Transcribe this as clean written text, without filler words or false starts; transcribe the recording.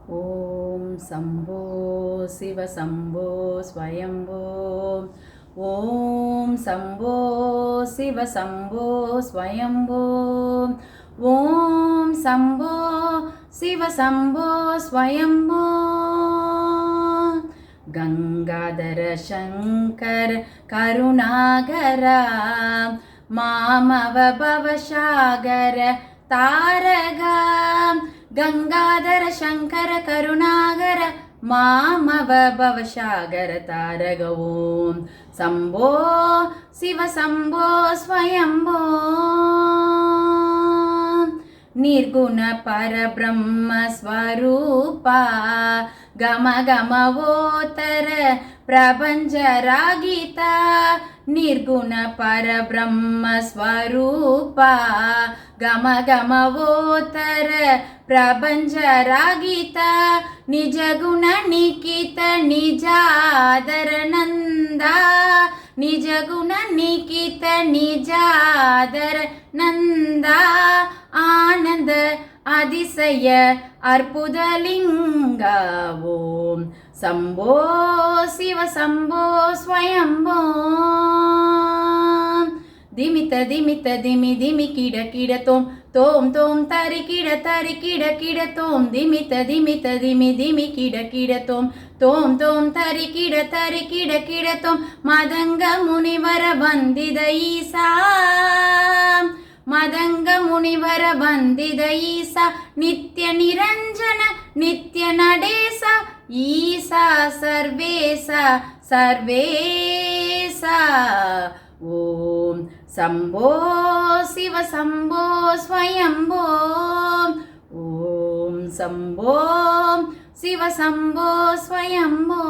ॐ शम्भो शिव शम्भो स्वयम्भो। ॐ शम्भो शिव शम्भो स्वयम्भो। ॐ शम्भो शिव शम्भो स्वयम्भो। गंगाधर शंकर करुणाकर मामव भवसागर तारगा। गंगाधर शंकर करुणागर मामव भवसागर तारग। ओम शंभो शिव शंभो स्वयंभो। निर्गुण परब्रह्म स्वरूपा गम गमवोतर प्रपंच रागिता। निर्गुण परब्रह्म स्वरूपा गम गमवोतर प्रपंच रागिता। निज गुण निकित निजादर नंदा। निज गुण निकित निजादर नंदा। आनंद அதிசய அற்புதலிங்க। ஓம் சம்போ சிவ சம்போ ஸ்வயம்போ। திமித திமித திமி திமி கிட கிட தோம் தோம் தோம் தரி கிட கிட தோம்। திமித திமித திமி திமி கிட கிட தோம் தோம் தோம் தரி கிட தோம்। மதங்க முனிவர வந்தித ஈசா। मदंग मुनिवर वंदिद ईसा। नित्य निरंजन नित्य नडेसा। ईसा सर्वेसा सर्वेसा। ओम शंभो शिव शंभो स्वयंभो। ओम शंभो शिव शंभो स्वयंभो।